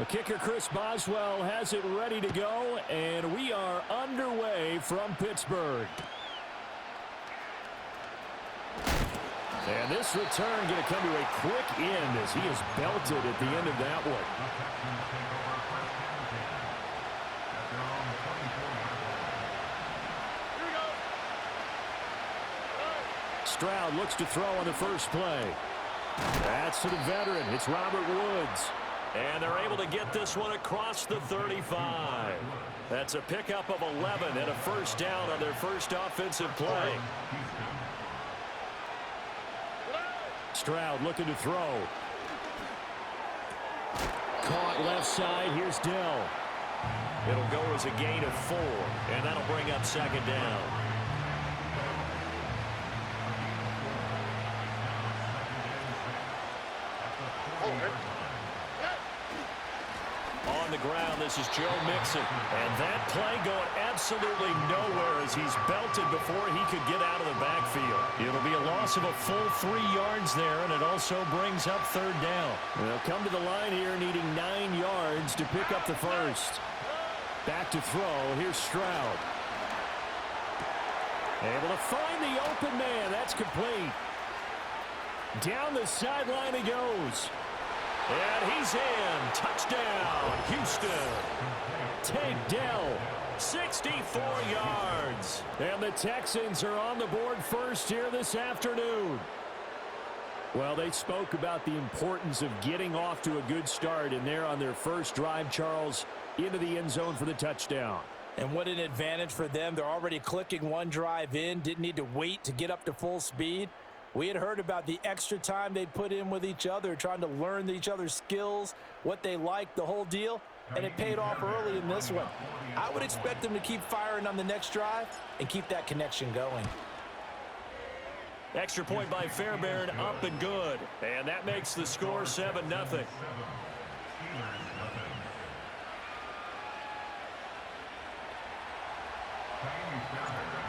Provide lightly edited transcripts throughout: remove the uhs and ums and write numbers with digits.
The kicker, Chris Boswell, has it ready to go, and we are underway from Pittsburgh. And this return going to come to a quick end as he is belted at the end of that one. Stroud looks to throw on the first play. That's to the veteran. It's Robert Woods. And they're able to get this one across the 35. That's a pickup of 11 and a first down on their first offensive play. Stroud looking to throw. Caught left side. Here's Dell. It'll go as a gain of 4, and that'll bring up second down. On the ground, this is Joe Mixon. And that play going absolutely nowhere as he's belted before he could get out of the backfield. It'll be a loss of a full 3 yards there, and it also brings up third down. They'll come to the line here needing 9 yards to pick up the first. Back to throw. Here's Stroud. Able to find the open man. That's complete. Down the sideline he goes. And he's in. Touchdown, Houston. Tank Dell, 64 yards. And the Texans are on the board first here this afternoon. Well, they spoke about the importance of getting off to a good start, and they're on their first drive, Charles, into the end zone for the touchdown. And what an advantage for them. They're already clicking one drive in, didn't need to wait to get up to full speed. We had heard about the extra time they put in with each other, trying to learn each other's skills, what they like, the whole deal, and it paid off early in this one. I would expect them to keep firing on the next drive and keep that connection going. Extra point by Fairbairn, up and good. And that makes the score 7-0.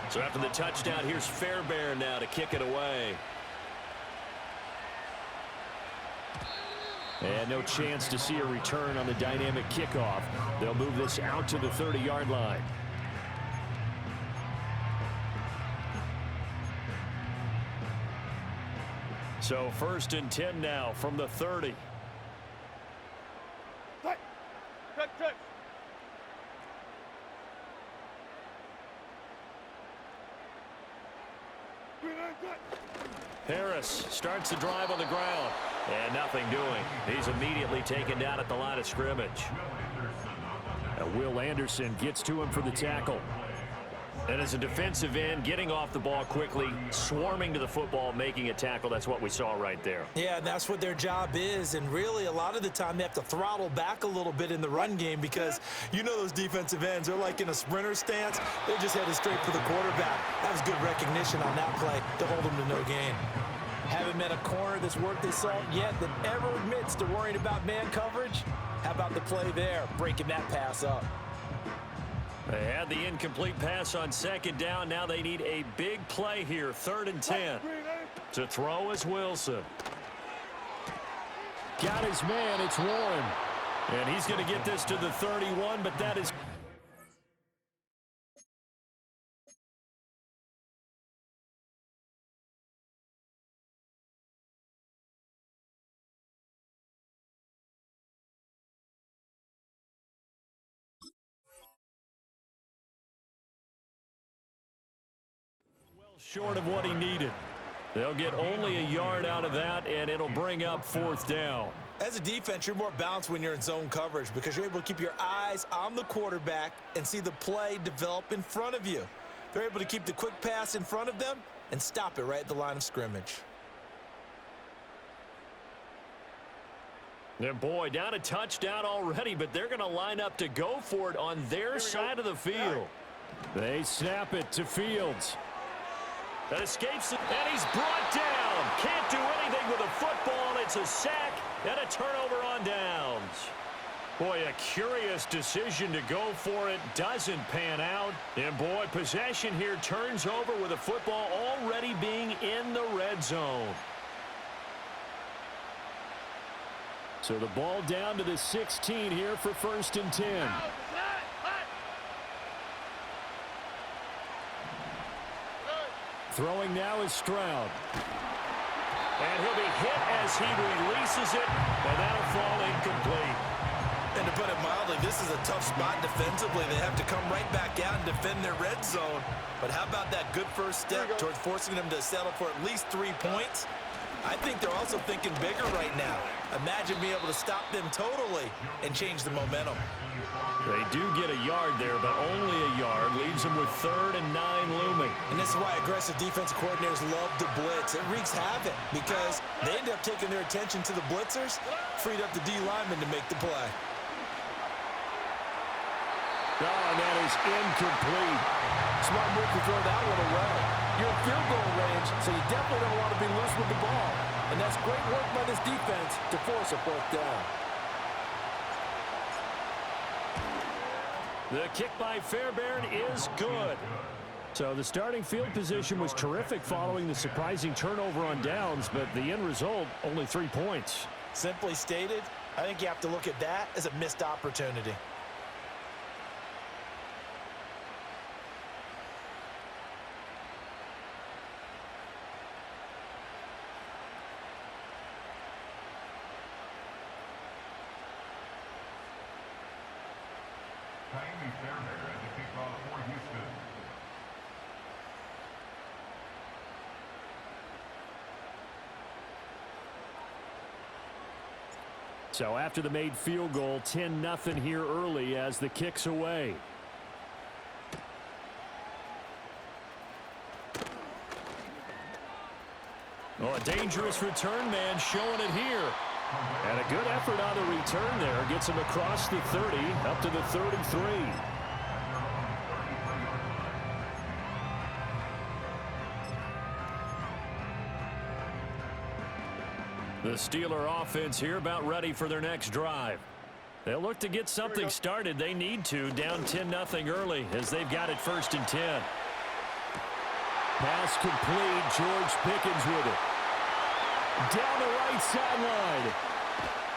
So after the touchdown, here's Fairbairn now to kick it away. And no chance to see a return on the dynamic kickoff. They'll move this out to the 30-yard line. So 1st and 10 now from the 30. Harris starts the drive on the ground. And nothing doing. He's immediately taken down at the line of scrimmage. And Will Anderson gets to him for the tackle. And as a defensive end, getting off the ball quickly, swarming to the football, making a tackle. That's what we saw right there. Yeah, and that's what their job is. And really, a lot of the time, they have to throttle back a little bit in the run game because you know those defensive ends, they're like in a sprinter stance. They just headed straight for the quarterback. That was good recognition on that play to hold them to no gain. Haven't met a corner that's worth his salt yet that ever admits to worrying about man coverage. How about the play there, breaking that pass up? They had the incomplete pass on second down. Now they need a big play here, 3rd and 10. To throw is Wilson. Got his man, it's Warren. And he's going to get this to the 31, but that is... short of what he needed. They'll get only a yard out of that, and it'll bring up 4th down. As a defense, you're more balanced when you're in zone coverage because you're able to keep your eyes on the quarterback and see the play develop in front of you. They're able to keep the quick pass in front of them and stop it right at the line of scrimmage. And boy, down a touchdown already, but they're going to line up to go for it on their side of the field. They snap it to Fields. That escapes it, and he's brought down. Can't do anything with a football. It's a sack and a turnover on downs. Boy, a curious decision to go for it. Doesn't pan out. And boy, possession here turns over with a football already being in the red zone. So the ball down to the 16 here for 1st and 10. Throwing now is Stroud. And he'll be hit as he releases it, and that'll fall incomplete. And to put it mildly, this is a tough spot defensively. They have to come right back out and defend their red zone. But how about that good first step towards forcing them to settle for at least 3 points? I think they're also thinking bigger right now. Imagine being able to stop them totally and change the momentum. They do get a yard there, but only a yard. Leaves them with 3rd and 9 looming. And this is why aggressive defensive coordinators love to blitz. It wreaks havoc because they end up taking their attention to the blitzers, freed up the D lineman to make the play. Oh, and that is incomplete. Smart move to throw that one away. You're in field goal range, so you definitely don't want to be loose with the ball. And that's great work by this defense to force a 4th down. The kick by Fairbairn is good. So the starting field position was terrific following the surprising turnover on downs, but the end result, only 3 points. Simply stated, I think you have to look at that as a missed opportunity. So after the made field goal, 10-0 here early as the kick's away. Oh, a dangerous return man showing it here. And a good effort on the return there. Gets him across the 30, up to the 33. The Steeler offense here about ready for their next drive. They'll look to get something started. They need to, down 10-0 early as they've got it 1st and 10. Pass complete. George Pickens with it. Down the right sideline.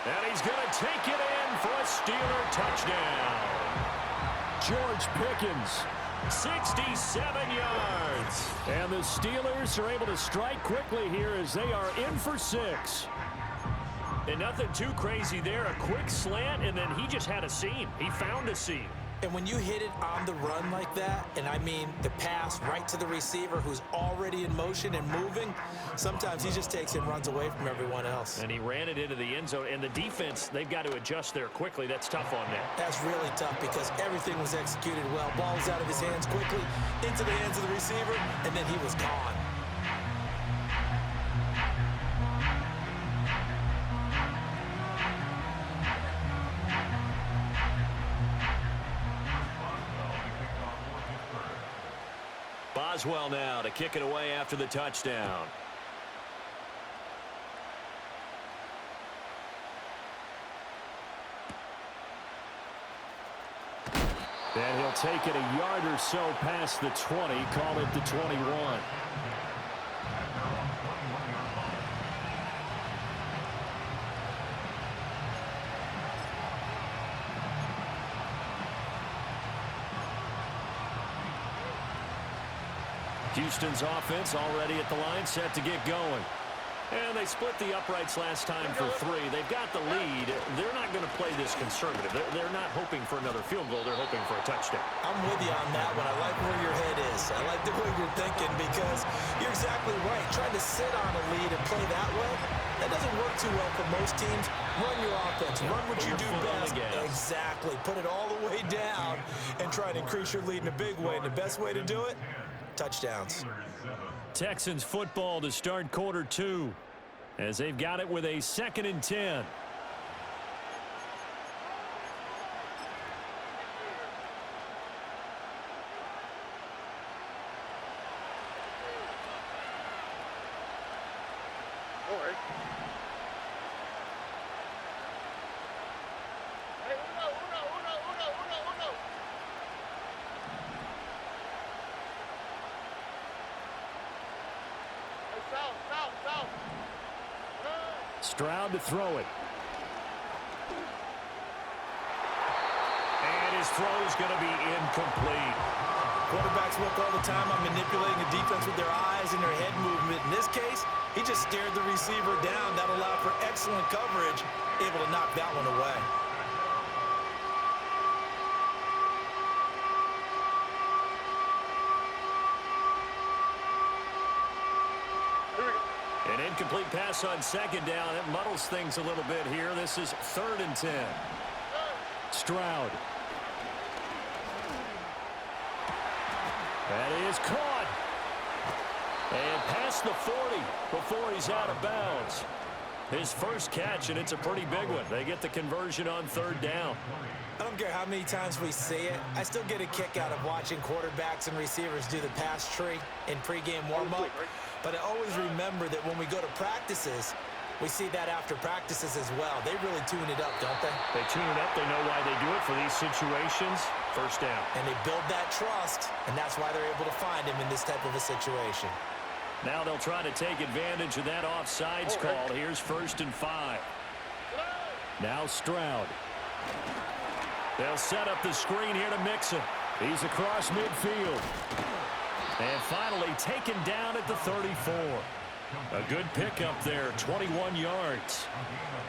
And he's going to take it in for a Steeler touchdown. George Pickens, 67 yards. And the Steelers are able to strike quickly here as they are in for 6. And nothing too crazy there. A quick slant, and then he just had a seam. He found a seam. And when you hit it on the run like that, and I mean the pass right to the receiver who's already in motion and moving, sometimes he just takes it and runs away from everyone else. And he ran it into the end zone. And the defense, they've got to adjust there quickly. That's tough on them. That's really tough because everything was executed well. Ball was out of his hands quickly, into the hands of the receiver, and then he was gone. Boswell now to kick it away after the touchdown. And he'll take it a yard or so past the 20, call it the 21. Houston's offense already at the line, set to get going. And they split the uprights last time for 3. They've got the lead. They're not going to play this conservative. They're not hoping for another field goal. They're hoping for a touchdown. I'm with you on that one. I like where your head is. I like the way you're thinking because you're exactly right. Trying to sit on a lead and play that way, that doesn't work too well for most teams. Run your offense. Run what you do best. Exactly. Put it all the way down and try to increase your lead in a big way. And the best way to do it, touchdowns. Texans football to start quarter 2 as they've got it with a 2nd and 10. Stroud to throw it. And his throw's going to be incomplete. Quarterbacks work all the time on manipulating the defense with their eyes and their head movement. In this case, he just stared the receiver down. That allowed for excellent coverage, able to knock that one away. An incomplete pass on second down. It muddles things a little bit here. This is 3rd and 10. Stroud. That is caught. And past the 40 before he's out of bounds. His first catch, and it's a pretty big one. They get the conversion on 3rd down. I don't care how many times we say it, I still get a kick out of watching quarterbacks and receivers do the pass tree in pregame warm-up. But I always remember that when we go to practices, we see that after practices as well. They really tune it up, don't they? They tune it up. They know why they do it for these situations. First down. And they build that trust, and that's why they're able to find him in this type of a situation. Now they'll try to take advantage of that offsides call. Here's 1st and 5. Now Stroud. They'll set up the screen here to Mixon. He's across midfield. And finally taken down at the 34. A good pickup there, 21 yards.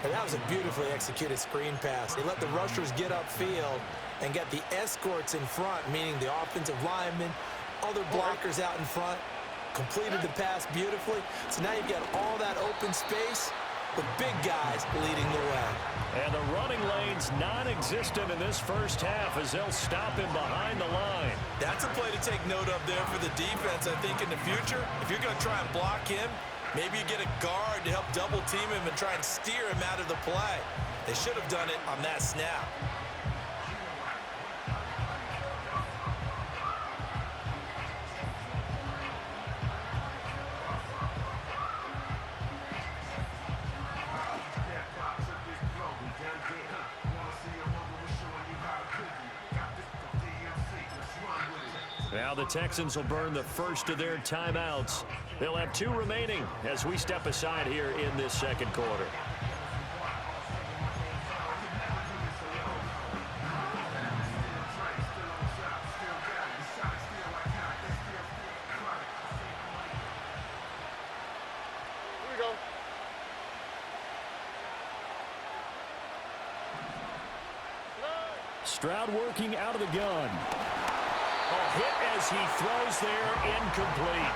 And that was a beautifully executed screen pass. They let the rushers get upfield and get the escorts in front, meaning the offensive linemen, other blockers out in front, completed the pass beautifully. So now you've got all that open space with big guys leading the way. And the running lane's non-existent in this first half as they'll stop him behind the line. That's a play to take note of there for the defense, I think, in the future. If you're going to try and block him, maybe you get a guard to help double team him and try and steer him out of the play. They should have done it on that snap. Now the Texans will burn the first of their timeouts. They'll have 2 remaining as we step aside here in this second quarter. Here we go. Stroud working out of the gun. Hit as he throws there, incomplete.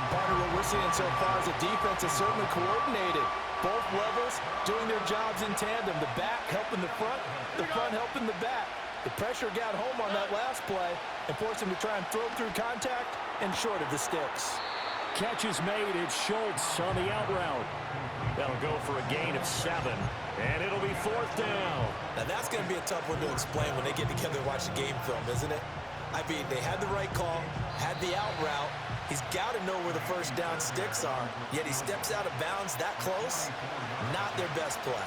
Part of what we're seeing so far is the defense is certainly coordinated. Both levels doing their jobs in tandem. The back helping the front helping the back. The pressure got home on that last play and forced him to try and throw through contact and short of the sticks. Catch is made. It's Schultz on the out route. That'll go for a gain of 7, and it'll be 4th down. Now that's going to be a tough one to explain when they get together and watch the game film, isn't it? I mean, they had the right call, had the out route. He's got to know where the first down sticks are, yet he steps out of bounds that close. Not their best play.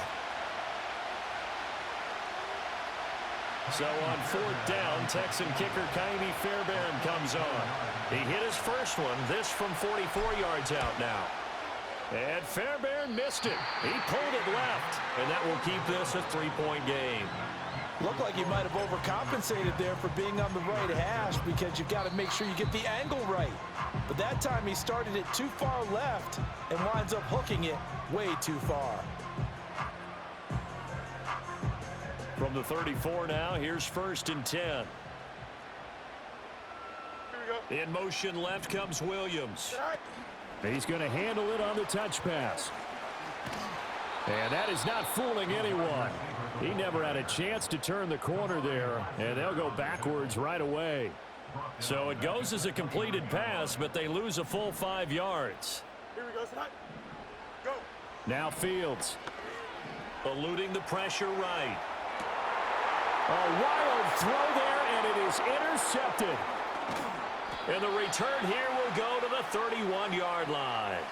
So on 4th down, Texan kicker Kaimi Fairbairn comes on. He hit his first one, this from 44 yards out now. And Fairbairn missed it. He pulled it left, and that will keep this a 3-point game. Looked like you might have overcompensated there for being on the right hash because you've got to make sure you get the angle right. But that time he started it too far left and winds up hooking it way too far. From the 34 now, here's 1st and 10. Here we go. In motion left comes Williams. All right. He's going to handle it on the touch pass. And that is not fooling anyone. He never had a chance to turn the corner there, and they'll go backwards right away. So it goes as a completed pass, but they lose a full 5 yards. Here we go, tonight. Go. Now Fields. Eluding the pressure right. A wild throw there, and it is intercepted. And the return here will go to the 31-yard line.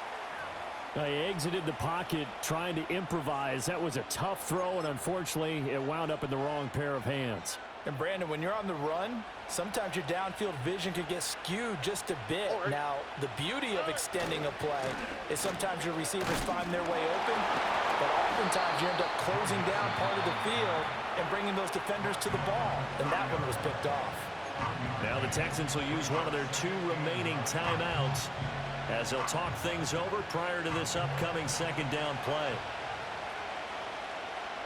He exited the pocket trying to improvise. That was a tough throw, and unfortunately, it wound up in the wrong pair of hands. And Brandon, when you're on the run, sometimes your downfield vision can get skewed just a bit. Right. Now, the beauty of extending a play is sometimes your receivers find their way open, but Sometimes you end up closing down part of the field and bringing those defenders to the ball, and that one was picked off. Now the Texans will use one of their 2 remaining timeouts as they'll talk things over prior to this upcoming second down play.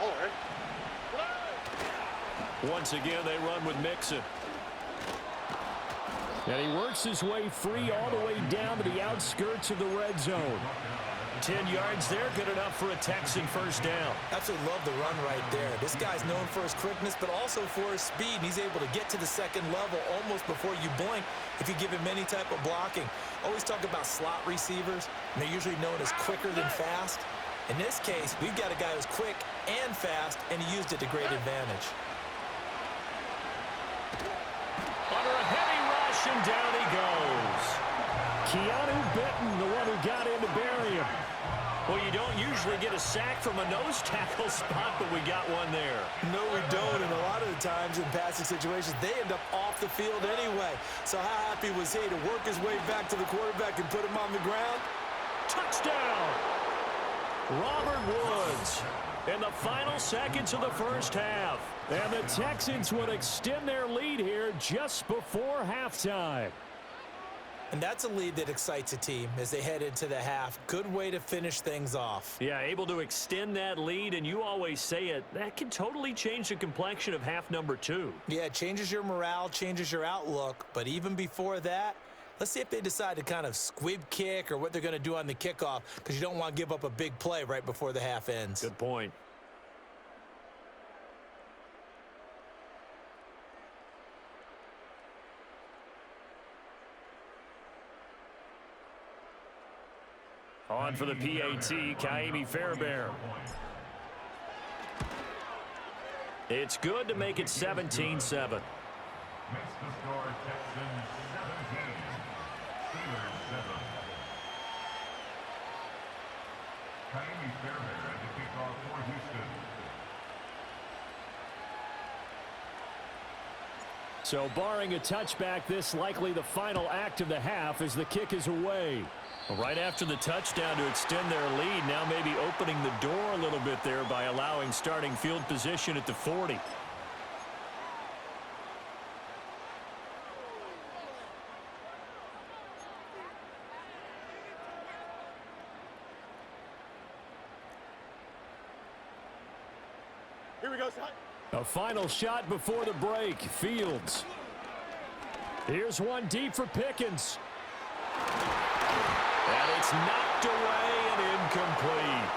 All right. Once again, they run with Mixon. And he works his way free all the way down to the outskirts of the red zone. 10 yards there, good enough for a Texan first down. Absolutely love the run right there. This guy's known for his quickness, but also for his speed. He's able to get to the second level almost before you blink if you give him any type of blocking. Always talk about slot receivers, and they're usually known as quicker than fast. In this case, we've got a guy who's quick and fast, and he used it to great advantage. Under a heavy rush, and down he goes. Keanu Benton, the one who got in to bury him. Well, you don't usually get a sack from a nose tackle spot, but we got one there. No, we don't, and a lot of the times in passing situations, they end up off the field anyway. So how happy was he to work his way back to the quarterback and put him on the ground? Touchdown! Robert Woods in the final seconds of the first half. And the Texans would extend their lead here just before halftime. And that's a lead that excites a team as they head into the half. Good way to finish things off. Yeah, able to extend that lead, and you always say it, that can totally change the complexion of half number 2. Yeah, it changes your morale, changes your outlook. But even before that, let's see if they decide to kind of squib kick or what they're going to do on the kickoff, because you don't want to give up a big play right before the half ends. Good point. On for the PAT, Kaimi Fairbairn. It's good to make it 17-7. So barring a touchback, this likely the final act of the half as the kick is away. Right after the touchdown to extend their lead, now maybe opening the door a little bit there by allowing starting field position at the 40. Here we go, son. A final shot before the break. Fields. Here's one deep for Pickens. And it's knocked away and incomplete.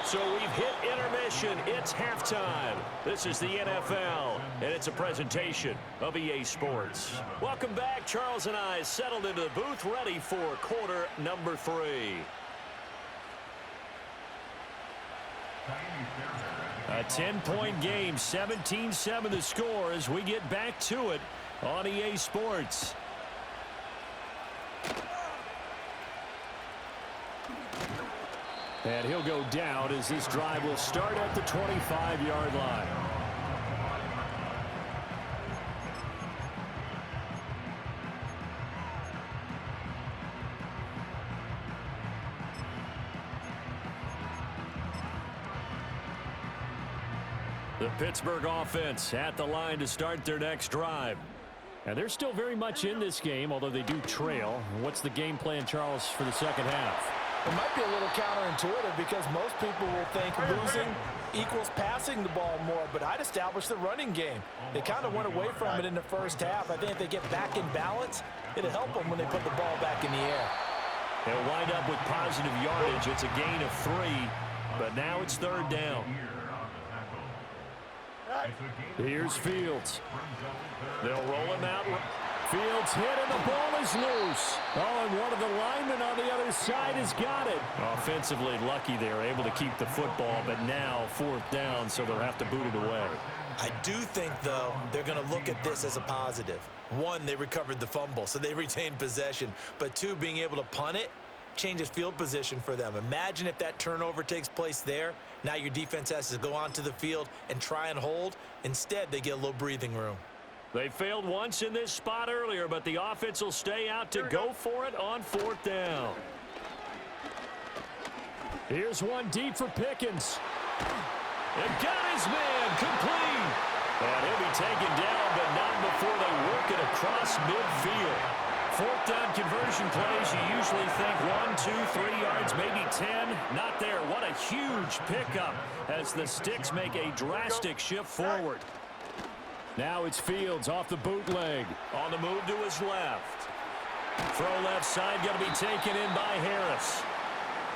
So we've hit intermission. It's halftime. This is the NFL, and it's a presentation of EA Sports. Welcome back. Charles and I settled into the booth, ready for quarter number 3. A 10-point game, 17-7 the score as we get back to it on EA Sports. And he'll go down as this drive will start at the 25-yard line. The Pittsburgh offense at the line to start their next drive. And they're still very much in this game, although they do trail. What's the game plan, Charles, for the second half? It might be a little counterintuitive because most people will think losing equals passing the ball more, but I'd establish the running game. They kind of went away from it in the first half. I think if they get back in balance, it'll help them when they put the ball back in the air. They'll wind up with positive yardage. It's a gain of 3, but now it's third down. Here's Fields. They'll roll him out. Fields hit and the ball is loose. Oh, and one of the linemen on the other side has got it. Offensively lucky they're able to keep the football, but now fourth down, so they'll have to boot it away. I do think, though, they're going to look at this as a positive. 1, they recovered the fumble, so they retained possession. But 2, being able to punt it changes field position for them. Imagine if that turnover takes place there. Now your defense has to go onto the field and try and hold. Instead, they get a little breathing room. They failed once in this spot earlier, but the offense will stay out to go for it on fourth down. Here's one deep for Pickens. And got his man complete. And he'll be taken down, but not before they work it across midfield. Fourth down conversion plays, you usually think 1, 2, 3 yards, maybe 10. Not there. What a huge pickup as the Sticks make a drastic shift forward. Now it's Fields off the bootleg. On the move to his left. Throw left side, going to be taken in by Harris.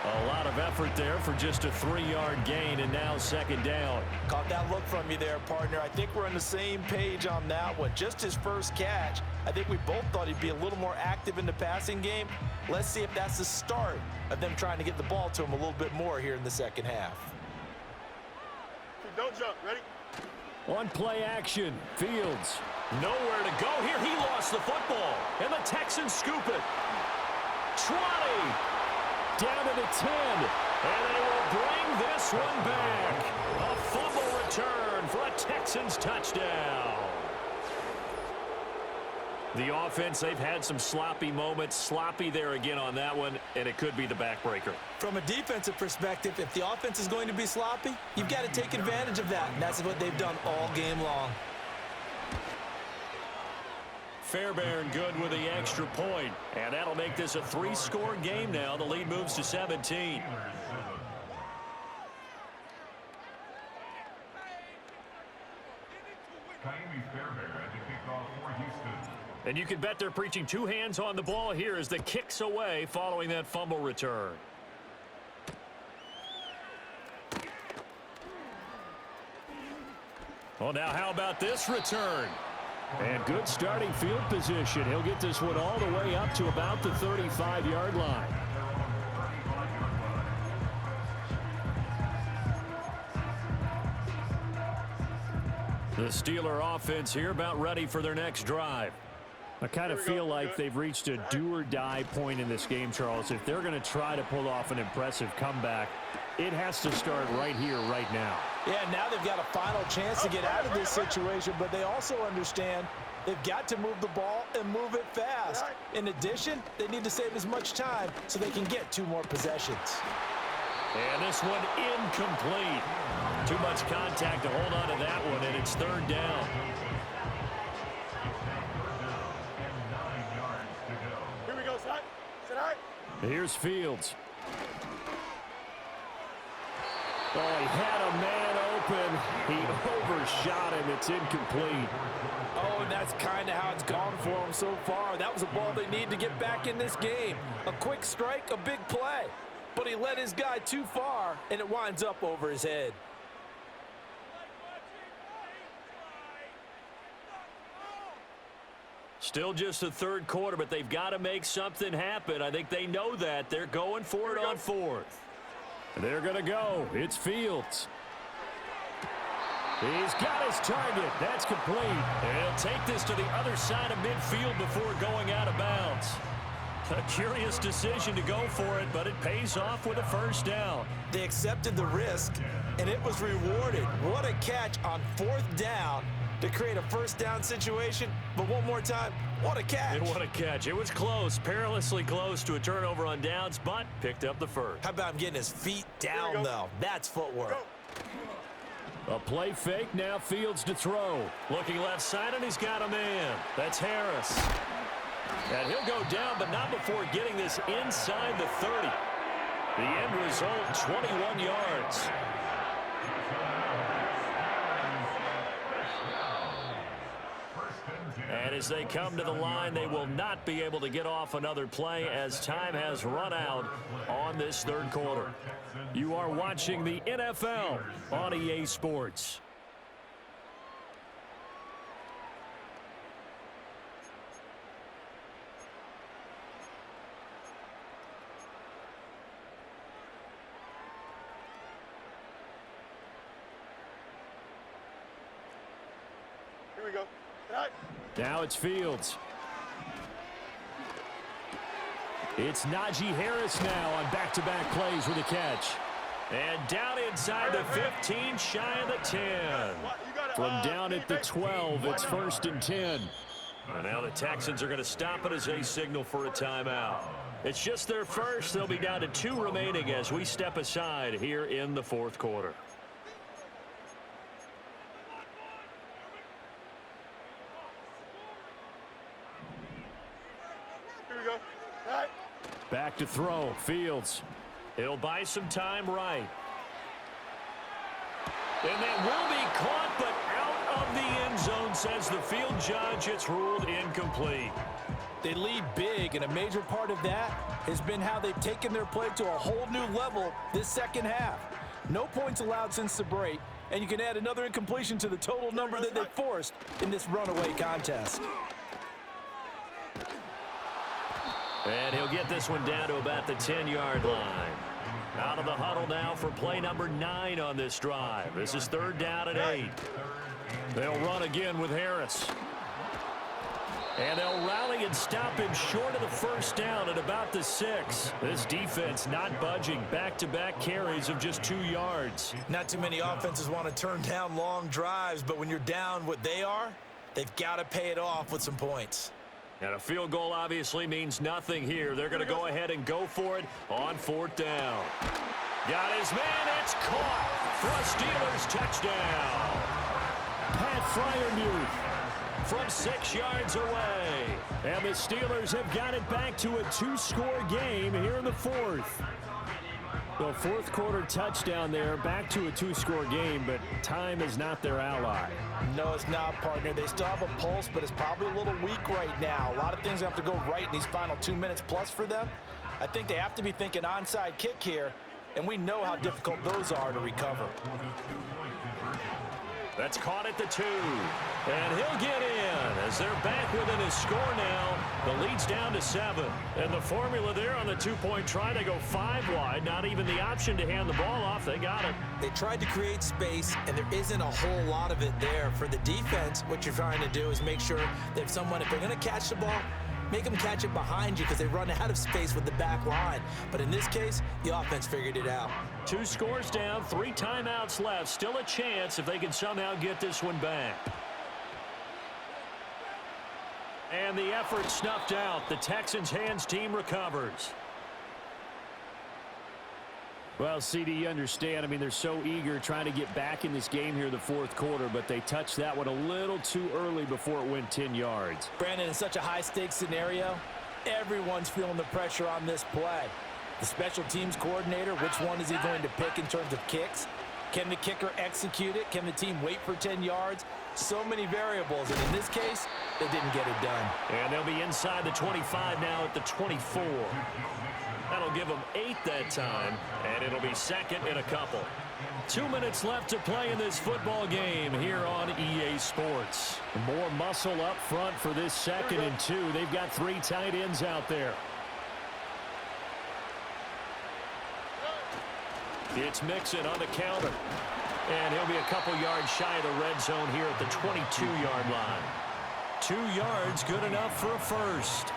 A lot of effort there for just a 3-yard gain, and now second down. Caught that look from you there, partner. I think we're on the same page on that one. Just his first catch. I think we both thought he'd be a little more active in the passing game. Let's see if that's the start of them trying to get the ball to him a little bit more here in the second half. Don't jump. Ready? On play action, Fields. Nowhere to go here. He lost the football, and the Texans scoop it. 20. Down to the 10, and they will bring this one back. A fumble return for a Texans touchdown. The offense, they've had some sloppy moments. Sloppy there again on that one, and it could be the backbreaker. From a defensive perspective, if the offense is going to be sloppy, you've got to take advantage of that, and that's what they've done all game long. Fairbairn good with the extra point, and that'll make this a 3-score game now. The lead moves to 17. And you can bet they're preaching 2 hands on the ball here as the kicks away following that fumble return. Well, now how about this return? And good starting field position. He'll get this one all the way up to about the 35-yard line. The Steeler offense here about ready for their next drive. I kind of feel like they've reached a do-or-die point in this game, Charles. If they're going to try to pull off an impressive comeback, it has to start right here, right now. Yeah, now they've got a final chance to get out of this situation, but they also understand they've got to move the ball and move it fast. In addition, they need to save as much time so they can get 2 more possessions. And this one incomplete. Too much contact to hold on to that one, and it's 3rd down. Here we go, Side. Sit high. Here's Fields. Oh, he had a man open. He overshot him. It's incomplete. Oh, and that's kind of how it's gone for them so far. That was a ball they need to get back in this game. A quick strike, a big play. But he led his guy too far, and it winds up over his head. Still just the 3rd quarter, but they've got to make something happen. I think they know that. They're going for it on 4th. They're going to go. It's Fields. He's got his target. That's complete. And he'll take this to the other side of midfield before going out of bounds. A curious decision to go for it, but it pays off with a 1st down. They accepted the risk, and it was rewarded. What a catch on 4th down to create a 1st down situation. But one more time, what a catch. And what a catch. It was close, perilously close to a turnover on downs, but picked up the 1st. How about him getting his feet down, though? That's footwork. A play fake, now Fields to throw. Looking left side, and he's got a man. That's Harris. And he'll go down, but not before getting this inside the 30. The end result, 21 yards. And as they come to the line, they will not be able to get off another play as time has run out on this 3rd quarter. You are watching the NFL on EA Sports. Here we go. Side. Now it's Fields. It's Najee Harris now on back-to-back plays with a catch. And down inside the 15, shy of the 10. From down at the 12, it's 1st and 10. And now the Texans are going to stop it as they signal for a timeout. It's just their first. They'll be down to 2 remaining as we step aside here in the fourth quarter. Here we go. All right. Back to throw. Fields. He'll buy some time right. And that will be caught, but out of the end zone, says the field judge. It's ruled incomplete. They lead big, and a major part of that has been how they've taken their play to a whole new level this second half. No points allowed since the break, and you can add another incompletion to the total number that they forced in this runaway contest. And he'll get this one down to about the 10-yard line. Out of the huddle now for play number 9 on this drive. This is 3rd down and 8. They'll run again with Harris. And they'll rally and stop him short of the first down at about the 6. This defense not budging. Back-to-back carries of just 2 yards. Not too many offenses want to turn down long drives, but when you're down what they are, they've got to pay it off with some points. And a field goal obviously means nothing here. They're going to go ahead and go for it on 4th down. Got his man. It's caught for a Steelers touchdown. Pat Fryermuth from 6 yards away. And the Steelers have got it back to a 2-score game here in the 4th. The fourth quarter touchdown there, back to a 2-score game, but time is not their ally. No, it's not, partner. They still have a pulse, but it's probably a little weak right now. A lot of things have to go right in these final 2 minutes plus for them. I think they have to be thinking onside kick here, and we know how difficult those are to recover. That's caught at the 2. And he'll get in as they're back within his score now. The lead's down to 7. And the formula there on the 2-point try to go 5 wide. Not even the option to hand the ball off. They got it. They tried to create space, and there isn't a whole lot of it there. For the defense, what you're trying to do is make sure that if they're going to catch the ball, make them catch it behind you because they run out of space with the back line. But in this case, the offense figured it out. 2 scores down, 3 timeouts left. Still a chance if they can somehow get this one back. And the effort snuffed out. The Texans' hands team recovers. Well, CD, you understand. I mean, they're so eager trying to get back in this game here in the fourth quarter, but they touched that one a little too early before it went 10 yards. Brandon, in such a high-stakes scenario, everyone's feeling the pressure on this play. The special teams coordinator, which one is he going to pick in terms of kicks? Can the kicker execute it? Can the team wait for 10 yards? So many variables, and in this case, they didn't get it done. And they'll be inside the 25 now at the 24. That'll give them 8 that time, and it'll be 2nd and a couple. 2 minutes left to play in this football game here on EA Sports. More muscle up front for this 2nd and 2. They've got 3 tight ends out there. It's Mixon on the counter. And he'll be a couple yards shy of the red zone here at the 22-yard line. 2 yards, good enough for a first.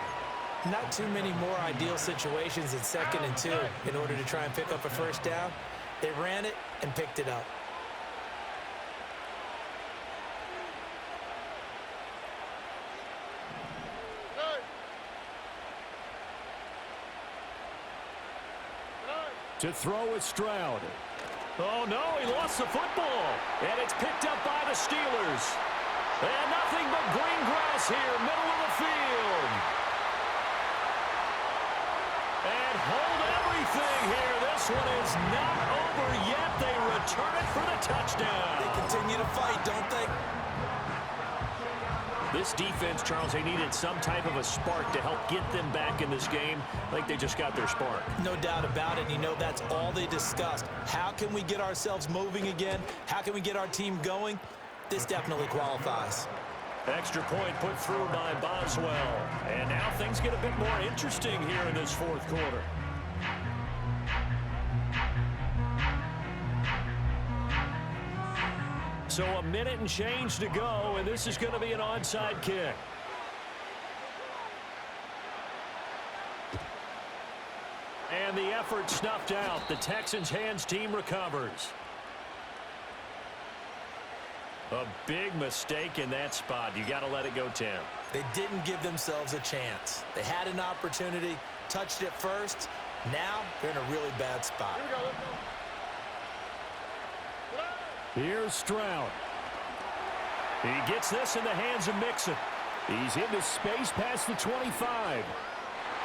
Not too many more ideal situations in 2nd and 2 in order to try and pick up a first down. They ran it and picked it up. To throw is Stroud. Oh, no, he lost the football. And it's picked up by the Steelers. And nothing but green grass here, middle of the field. And hold everything here. This one is not over yet. They return it for the touchdown. They continue to fight, don't they? This defense, Charles, they needed some type of a spark to help get them back in this game. I think they just got their spark. No doubt about it. You know, that's all they discussed. How can we get ourselves moving again? How can we get our team going? This definitely qualifies. Extra point put through by Boswell. And now things get a bit more interesting here in this fourth quarter. So a minute and change to go, and this is going to be an onside kick. And the effort snuffed out. The Texans' hands team recovers. A big mistake in that spot. You got to let it go, Tim. They didn't give themselves a chance. They had an opportunity. touched it first. Now they're in a really bad spot. Here we go, let's go. Here's Stroud. He gets this in the hands of Mixon. He's into space past the 25.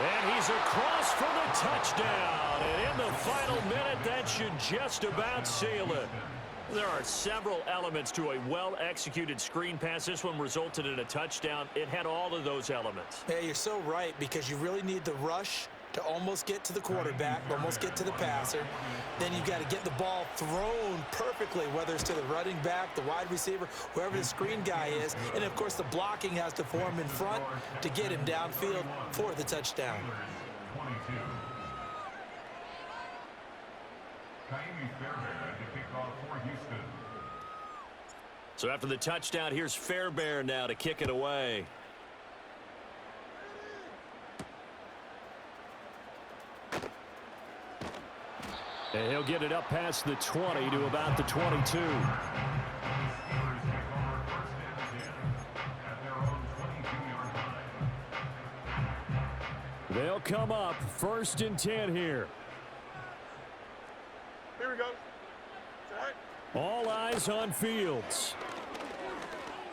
And he's across for the touchdown. And in the final minute, that should just about seal it. There are several elements to a well-executed screen pass. This one resulted in a touchdown. It had all of those elements. Yeah, you're so right, because you really need the rush to almost get to the quarterback, almost get to the passer. Then you've got to get the ball thrown perfectly, whether it's to the running back, the wide receiver, whoever the screen guy is. And, of course, the blocking has to form in front to get him downfield for the touchdown. So after the touchdown, here's Fairbairn now to kick it away. And he'll get it up past the 20 to about the 22. They'll come up 1st and 10 here. Here we go. Set. All eyes on Fields.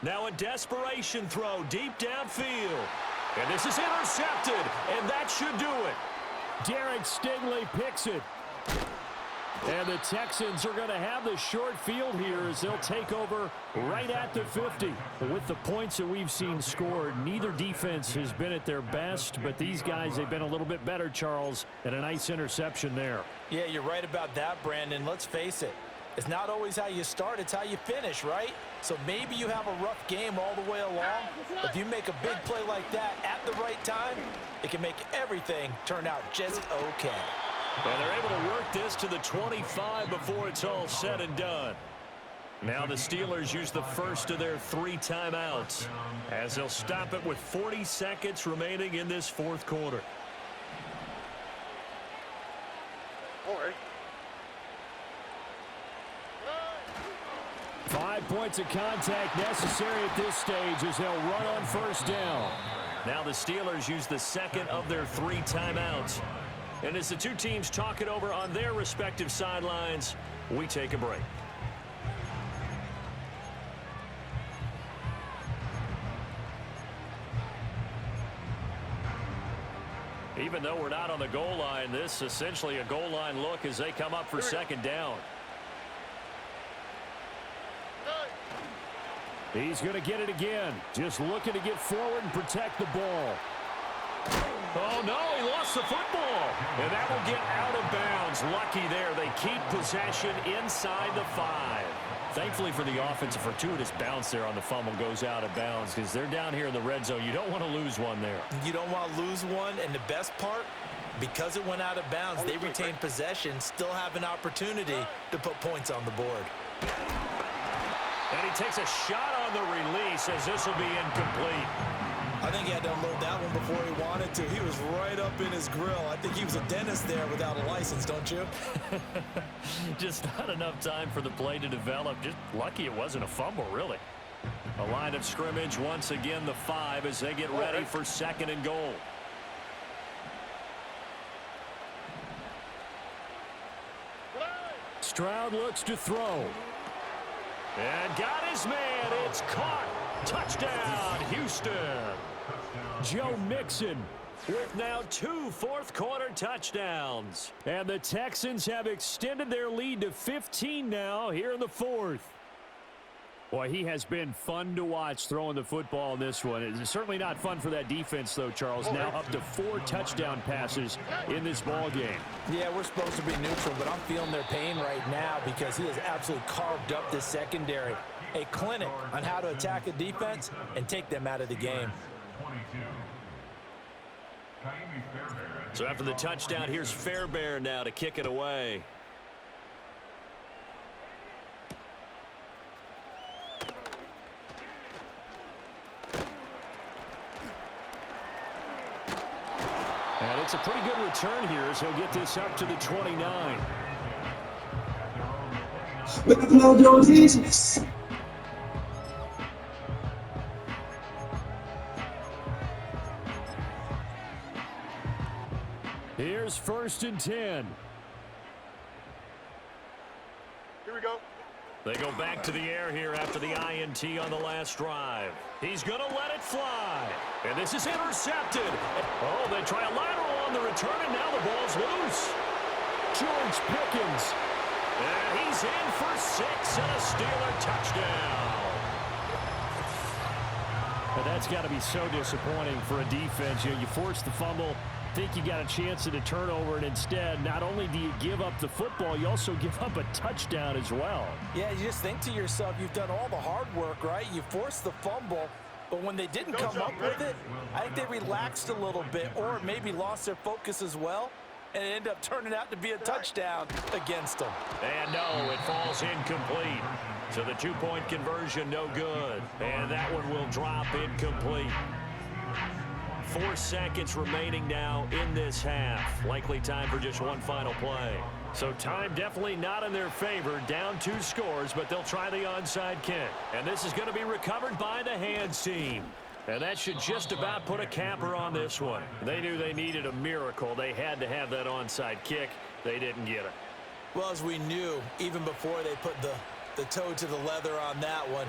Now a desperation throw deep downfield. And this is intercepted, and that should do it. Derek Stingley picks it. And the Texans are going to have the short field here as they'll take over right at the 50. With the points that we've seen scored, neither defense has been at their best, but these guys, they've been a little bit better, Charles, and a nice interception there. Yeah, you're right about that, Brandon. Let's face it. It's not always how you start, it's how you finish, right? So maybe you have a rough game all the way along. If you make a big play like that at the right time, it can make everything turn out just okay. And they're able to work this to the 25 before it's all said and done. Now the Steelers use the first of their 3 timeouts as they'll stop it with 40 seconds remaining in this 4th quarter. All right. 5 points of contact necessary at this stage as they'll run on 1st down. Now the Steelers use the 2nd of their 3 timeouts. And as the two teams talk it over on their respective sidelines, we take a break. Even though we're not on the goal line, this is essentially a goal line look as they come up for 2nd down. He's going to get it again. Just looking to get forward and protect the ball. Oh, no, he lost the football. And that will get out of bounds. Lucky there. They keep possession inside the 5. Thankfully for the offense, a fortuitous bounce there on the fumble goes out of bounds because they're down here in the red zone. You don't want to lose one there. You don't want to lose one, and the best part, because it went out of bounds, they retain possession, still have an opportunity to put points on the board. And he takes a shot on the release as this will be incomplete. I think he had to unload that one before he wanted to. He was right up in his grill. I think he was a dentist there without a license, don't you? Just not enough time for the play to develop. Just lucky it wasn't a fumble, really. A line of scrimmage once again, the 5 as they get ready for 2nd and goal. Stroud looks to throw. And got his man. It's caught. Touchdown, Houston. Joe Mixon with now 2 fourth-quarter touchdowns. And the Texans have extended their lead to 15 now here in the 4th. Boy, he has been fun to watch throwing the football in this one. It's certainly not fun for that defense, though, Charles. Now up to 4 touchdown passes in this ball game. Yeah, we're supposed to be neutral, but I'm feeling their pain right now because he has absolutely carved up this secondary. A clinic on how to attack a defense and take them out of the game. So after the touchdown, here's Fairbairn now to kick it away. And it's a pretty good return here as he'll get this up to the 29. is 1st and 10. Here we go. They go back to the air here after the INT on the last drive. He's going to let it fly. And this is intercepted. Oh, they try a lateral on the return, and now the ball's loose. George Pickens. And he's in for 6 and a Steeler touchdown. But that's got to be so disappointing for a defense. You force the fumble, think you got a chance at a turnover, and instead, not only do you give up the football, you also give up a touchdown as well. Yeah, you just think to yourself, you've done all the hard work, right? You forced the fumble, but when they didn't come up with it, I think they relaxed a little bit or maybe lost their focus as well, and it ended up turning out to be a touchdown against them. And no, it falls incomplete. So the 2-point conversion, no good. And that one will drop incomplete. 4 seconds remaining now in this half. Likely time for just one final play. So time definitely not in their favor. Down 2 scores, but they'll try the onside kick. And this is going to be recovered by the hands team. And that should just about put a capper on this one. They knew they needed a miracle. They had to have that onside kick. They didn't get it. Well, as we knew, even before they put the toe to the leather on that one,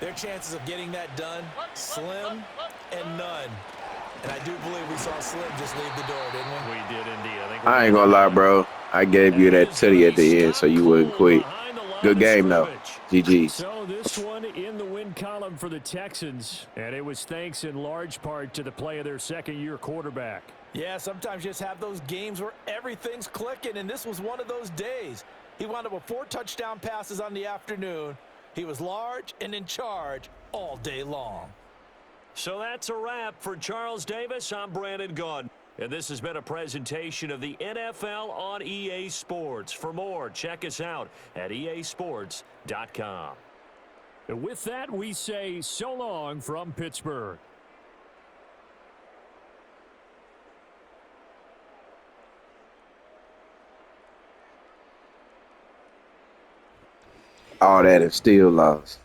their chances of getting that done, slim and none. And I do believe we saw Slim just leave the door, didn't we? We did indeed. I ain't gonna lie, bro. I gave you that titty at the end so you wouldn't quit. Good game, though. GG's. So this one in the win column for the Texans, and it was thanks in large part to the play of their second-year quarterback. Yeah, sometimes you just have those games where everything's clicking, and this was one of those days. He wound up with 4 touchdown passes on the afternoon. He was large and in charge all day long. So that's a wrap for Charles Davis. I'm Brandon Gaudin. And this has been a presentation of the NFL on EA Sports. For more, check us out at easports.com. And with that, we say so long from Pittsburgh. All that and still lost.